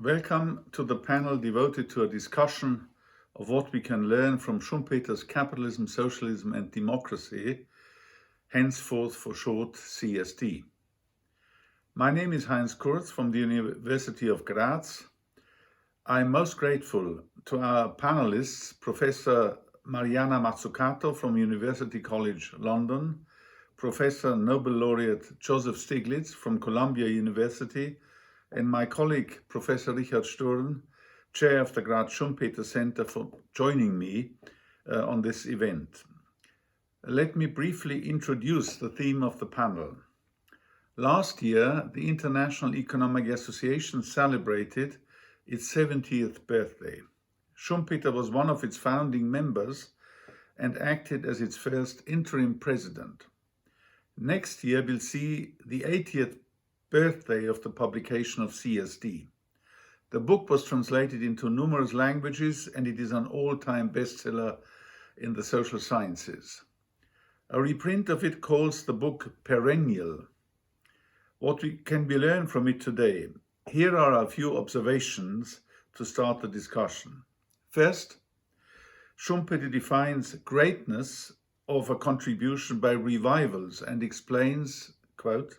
Welcome to the panel devoted to a discussion of what we can learn from Schumpeter's Capitalism, Socialism and Democracy, henceforth for short CSD. My name is Heinz Kurz from the University of Graz. I'm most grateful to our panelists, Professor Mariana Mazzucato from University College London, Professor Nobel Laureate Joseph Stiglitz from Columbia University, and my colleague, Professor Richard Sturm, Chair of the Graz Schumpeter Center, for joining me on this event. Let me briefly introduce the theme of the panel. Last year, the International Economic Association celebrated its 70th birthday. Schumpeter was one of its founding members and acted as its first interim president. Next year will see the 80th birthday of the publication of CSD. The book was translated into numerous languages and it is an all-time bestseller in the social sciences. A reprint of it calls the book perennial. What can we learn from it today? Here are a few observations to start the discussion. First, Schumpeter defines greatness of a contribution by revivals and explains, quote,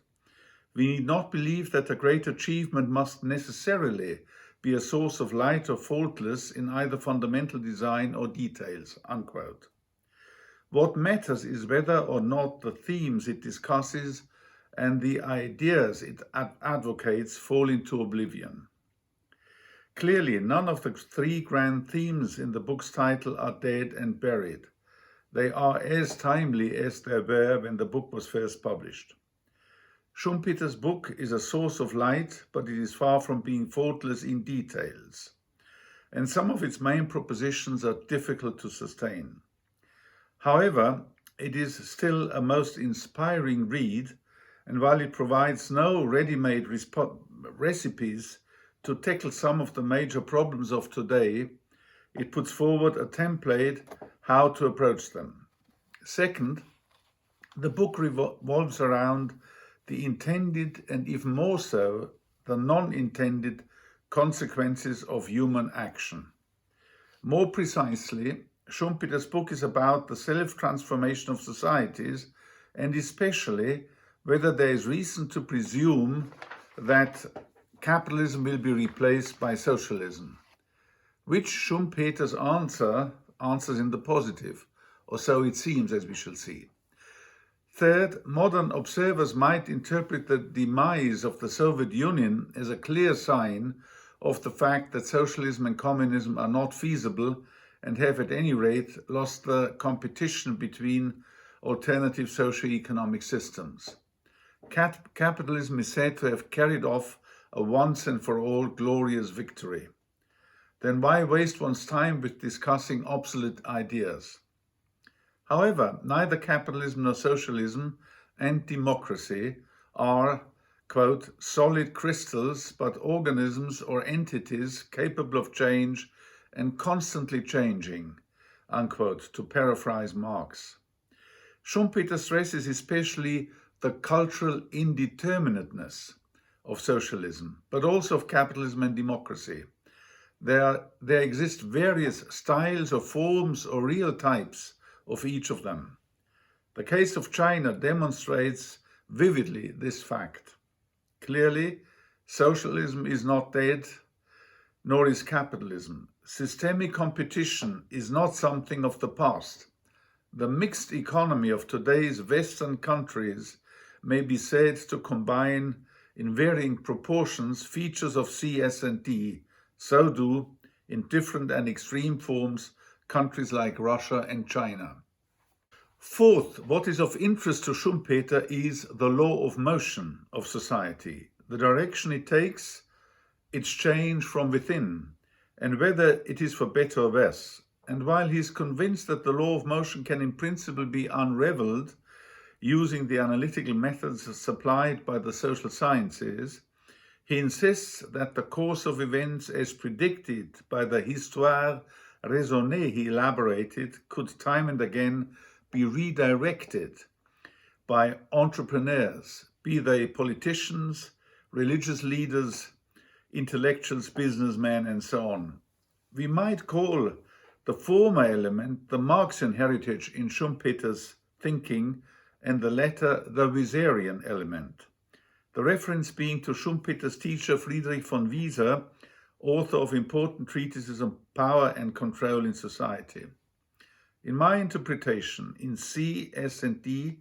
"We need not believe that a great achievement must necessarily be a source of light or faultless in either fundamental design or details," unquote. What matters is whether or not the themes it discusses and the ideas it advocates fall into oblivion. Clearly, none of the three grand themes in the book's title are dead and buried. They are as timely as they were when the book was first published. Schumpeter's book is a source of light, but it is far from being faultless in details, and some of its main propositions are difficult to sustain. However, it is still a most inspiring read, and while it provides no ready-made recipes to tackle some of the major problems of today, it puts forward a template how to approach them. Second, the book revolves around the intended and even more so the non-intended consequences of human action. More precisely, Schumpeter's book is about the self-transformation of societies and especially whether there is reason to presume that capitalism will be replaced by socialism, which Schumpeter's answers in the positive, or so it seems, as we shall see. Third, modern observers might interpret the demise of the Soviet Union as a clear sign of the fact that socialism and communism are not feasible and have at any rate lost the competition between alternative socio-economic systems. Capitalism is said to have carried off a once and for all glorious victory. Then why waste one's time with discussing obsolete ideas? However, neither capitalism nor socialism and democracy are, quote, solid crystals, but organisms or entities capable of change and constantly changing, unquote, to paraphrase Marx. Schumpeter stresses especially the cultural indeterminateness of socialism, but also of capitalism and democracy. There exist various styles or forms or real types of each of them. The case of China demonstrates vividly this fact. Clearly, socialism is not dead, nor is capitalism. Systemic competition is not something of the past. The mixed economy of today's Western countries may be said to combine in varying proportions features of C, S, and D. So do, in different and extreme forms, countries like Russia and China. Fourth, what is of interest to Schumpeter is the law of motion of society, the direction it takes, its change from within, and whether it is for better or worse. And while he is convinced that the law of motion can in principle be unraveled using the analytical methods supplied by the social sciences, he insists that the course of events as predicted by the histoire raisonnée he elaborated could time and again be redirected by entrepreneurs, be they politicians, religious leaders, intellectuals, businessmen, and so on. We might call the former element the Marxian heritage in Schumpeter's thinking, and the latter the Wisserian element. The reference being to Schumpeter's teacher Friedrich von Wieser, author of important treatises on power and control in society. In my interpretation, in C, S, and D,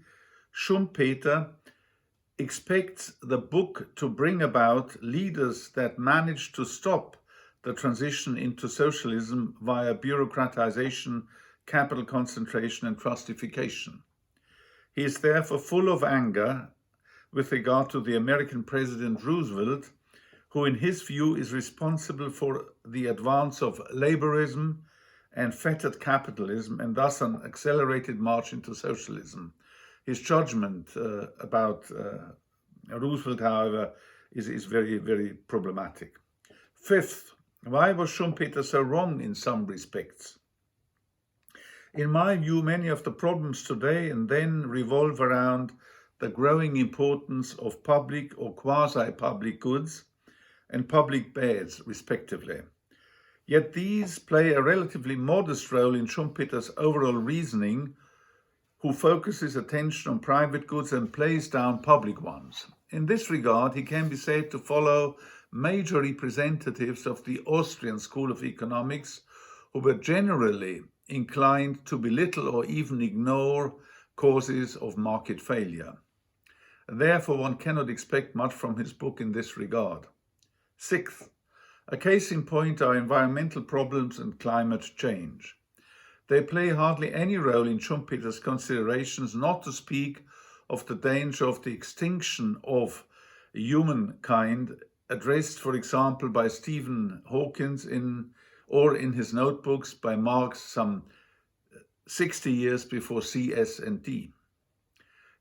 Schumpeter expects the book to bring about leaders that manage to stop the transition into socialism via bureaucratization, capital concentration, and trustification. He is therefore full of anger with regard to the American President Roosevelt, who in his view is responsible for the advance of laborism and fettered capitalism, and thus an accelerated march into socialism. His judgment about Roosevelt, however, is very, very problematic. Fifth, why was Schumpeter so wrong in some respects? In my view, many of the problems today and then revolve around the growing importance of public or quasi-public goods and public bads, respectively. Yet these play a relatively modest role in Schumpeter's overall reasoning, who focuses attention on private goods and plays down public ones. In this regard, he can be said to follow major representatives of the Austrian School of Economics, who were generally inclined to belittle or even ignore causes of market failure. Therefore, one cannot expect much from his book in this regard. Sixth, a case in point are environmental problems and climate change. They play hardly any role in Schumpeter's considerations, not to speak of the danger of the extinction of humankind, addressed, for example, by Stephen Hawking in his notebooks by Marx some 60 years before C, S, and D.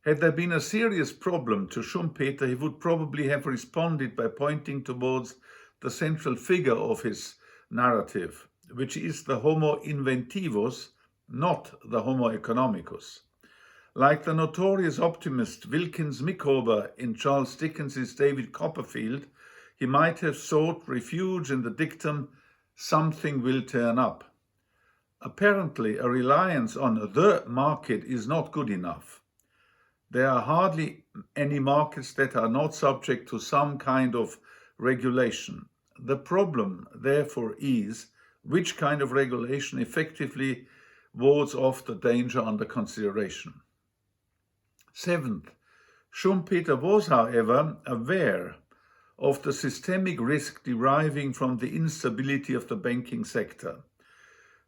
Had there been a serious problem to Schumpeter, he would probably have responded by pointing towards the central figure of his narrative, which is the Homo inventivus, not the Homo economicus. Like the notorious optimist Wilkins Micawber in Charles Dickens's David Copperfield, he might have sought refuge in the dictum, "Something will turn up." Apparently, a reliance on the market is not good enough. There are hardly any markets that are not subject to some kind of regulation. The problem, therefore, is which kind of regulation effectively wards off the danger under consideration. Seventh, Schumpeter was, however, aware of the systemic risk deriving from the instability of the banking sector,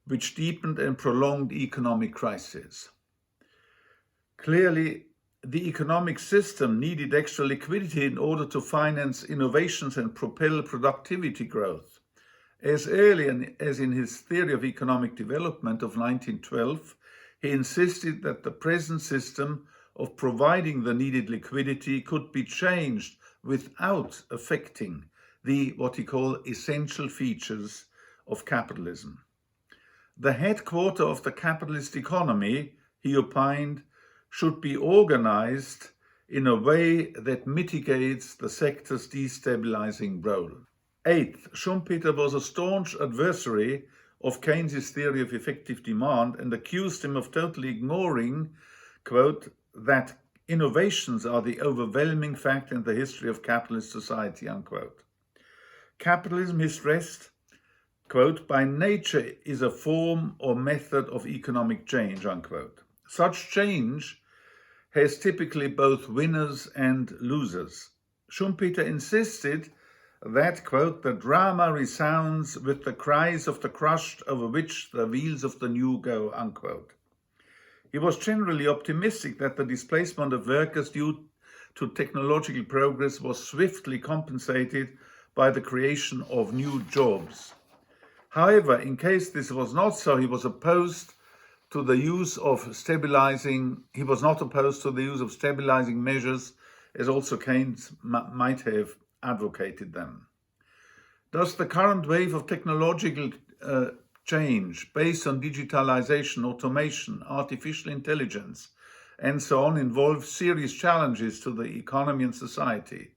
which deepened and prolonged economic crisis. Clearly, the economic system needed extra liquidity in order to finance innovations and propel productivity growth. As early as in his Theory of Economic Development of 1912, he insisted that the present system of providing the needed liquidity could be changed without affecting what he called essential features of capitalism. The headquarter of the capitalist economy, he opined, should be organized in a way that mitigates the sector's destabilizing role. Eighth, Schumpeter was a staunch adversary of Keynes's theory of effective demand and accused him of totally ignoring, quote, that innovations are the overwhelming fact in the history of capitalist society, unquote. Capitalism, he stressed, quote, by nature is a form or method of economic change, unquote. Such change has typically both winners and losers. Schumpeter insisted that, quote, the drama resounds with the cries of the crushed over which the wheels of the new go, unquote. He was generally optimistic that the displacement of workers due to technological progress was swiftly compensated by the creation of new jobs. However, in case this was not so, he was opposed to the use of stabilizing measures, as also Keynes might have advocated them. Does the current wave of technological change based on digitalization, automation, artificial intelligence, and so on involve serious challenges to the economy and society?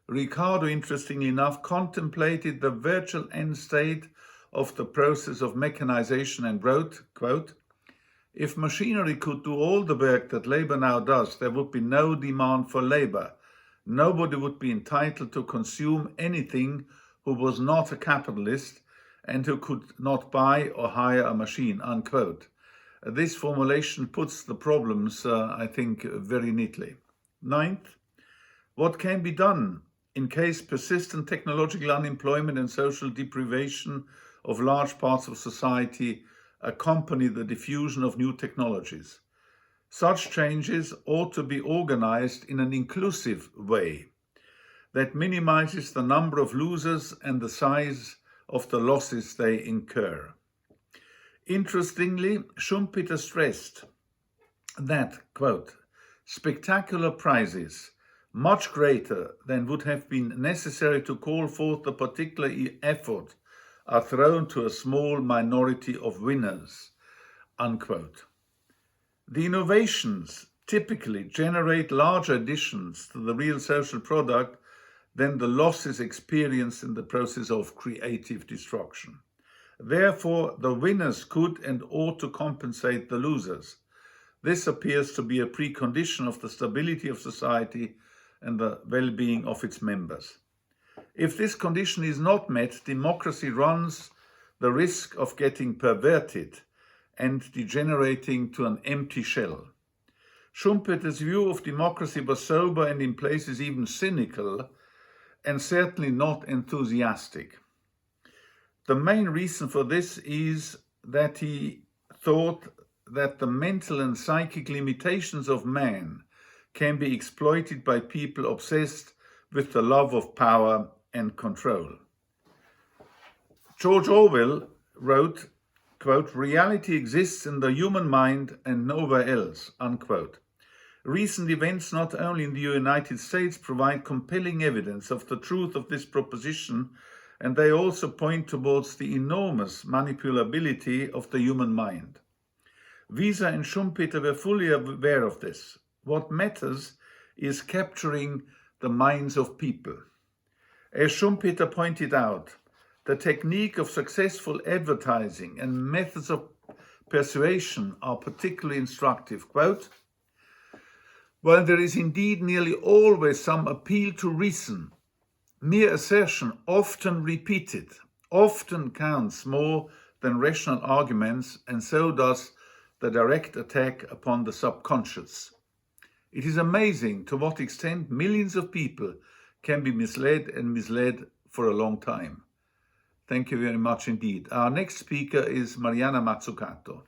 Ricardo, interestingly enough, contemplated the virtual end state of the process of mechanization and wrote, quote, "If machinery could do all the work that labor now does, there would be no demand for labor. Nobody would be entitled to consume anything who was not a capitalist and who could not buy or hire a machine," unquote. This formulation puts the problems, I think, very neatly. Ninth, what can be done in case persistent technological unemployment and social deprivation of large parts of society accompany the diffusion of new technologies? Such changes ought to be organized in an inclusive way that minimizes the number of losers and the size of the losses they incur. Interestingly, Schumpeter stressed that, quote, "spectacular prizes, much greater than would have been necessary to call forth a particular effort, are thrown to a small minority of winners," unquote. The innovations typically generate larger additions to the real social product than the losses experienced in the process of creative destruction. Therefore, the winners could and ought to compensate the losers. This appears to be a precondition of the stability of society and the well-being of its members. If this condition is not met, democracy runs the risk of getting perverted and degenerating to an empty shell. Schumpeter's view of democracy was sober and in places even cynical, and certainly not enthusiastic. The main reason for this is that he thought that the mental and psychic limitations of man can be exploited by people obsessed with the love of power and control. George Orwell wrote, quote, "Reality exists in the human mind and nowhere else," unquote. Recent events, not only in the United States, provide compelling evidence of the truth of this proposition, and they also point towards the enormous manipulability of the human mind. Wieser and Schumpeter were fully aware of this. What matters is capturing the minds of people. As Schumpeter pointed out, the technique of successful advertising and methods of persuasion are particularly instructive. Quote, "While there is indeed nearly always some appeal to reason, mere assertion, often repeated, often counts more than rational arguments, and so does the direct attack upon the subconscious. It is amazing to what extent millions of people can be misled for a long time." Thank you very much indeed. Our next speaker is Mariana Mazzucato.